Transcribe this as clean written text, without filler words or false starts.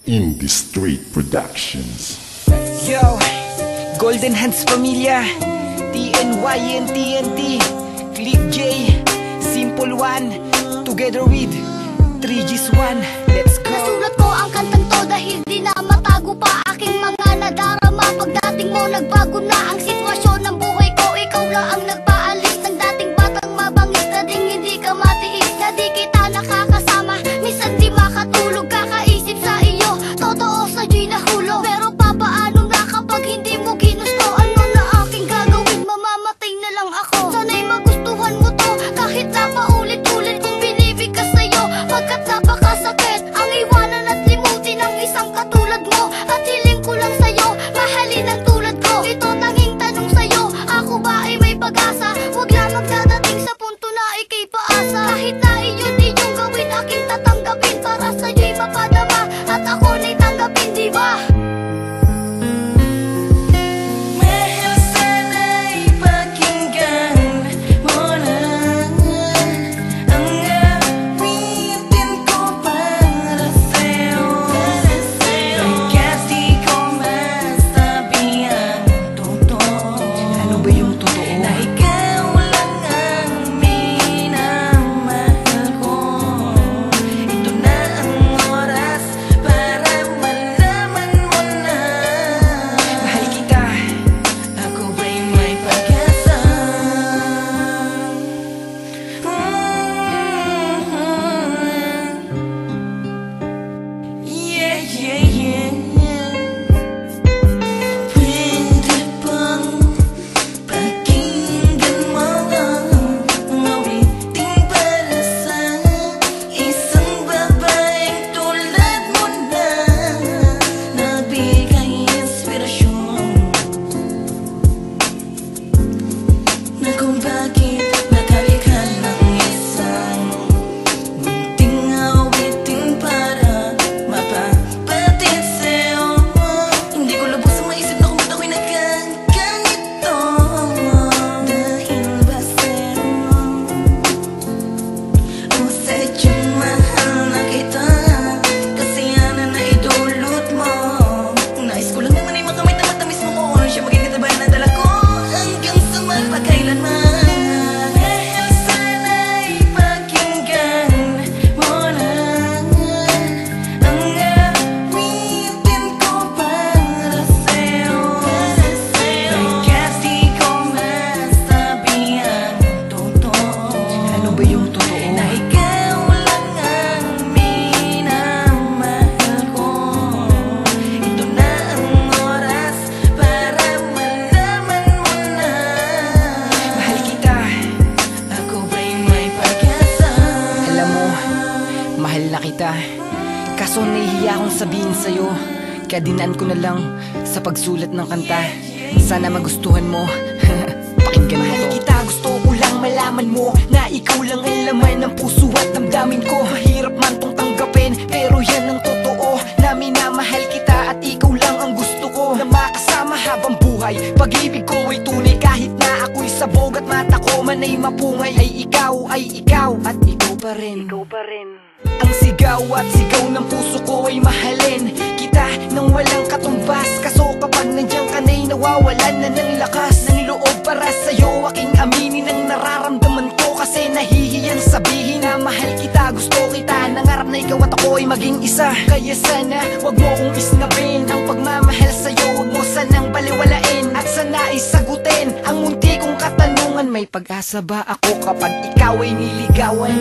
Indie Street Productions. Yo, Golden Hands Pamilya, TNY and TNT, Click J, Simple One, together with 3Gs1. Let's go. Nasulat ko ang kantang to dahil di na matago pa aking mga nadarama. Pagdating mo nagbago na ang sitwasyon ng buhay ko. Ikaw lang ang nagpaalis ng dating batang mabangis na ding hindi ka matiis, na di kita nakakasama. Minsan di makatulog kakaisip sa iyo. Totoo sa'yo'y nahulog, pero papaano na kapag hindi mo ginusto? Ano na aking gagawin? Mamamatay na lang ako. Sana'y magustuhan mo to kahit na paulit-ulit kong binibig ka sa'yo. Pagkat napakasakit ang iwanan at limutin ang isang katulad mo. At hiling ko lang sa'yo, mahalin ang tulad ko. Ito tanging tanong sa'yo, ako ba ay may pag-asa? Huwag lamang dadating sa punto na ika'y paasa. Kahit na iyon iyong gawin, aking tatanggapin. Para sa'yo'y mapadama at ako na'y tanggapin, diba? Kaso nahihiya akong sabihin sa'yo, kaya dinaan ko na lang sa pagsulat ng kanta. Sana magustuhan mo. Pakinggan mo to. Mahal kita, gusto ko lang malaman mo na ikaw lang ang laman ng puso at damdamin ko. Mahirap man tong tanggapin, pero yan ang totoo, na minamahal kita at ikaw lang ang gusto ko, na makasama habang buhay. Pag-ibig ko ay tunay kahit na ako'y sabog at mata ko man ay mapungay. Ay ikaw at ikaw pa rin. Ang sigaw at sigaw ng puso ko ay mahalin kita nang walang katumbas. Kaso kapag nandiyan ka na'y nawawalan na ng lakas ng loob para sa'yo. Aking aminin ang nararamdaman ko, kasi nahihiyan sabihin na mahal kita, gusto kita. Nangarap na ikaw at ako ay maging isa. Kaya sana wag mo kong isnabin ang pagmamahal sa'yo. Huwag mo sanang baliwalain at sana isagutin ang munti kong katanungan. May pag-asa ba ako kapag ikaw ay niligawan?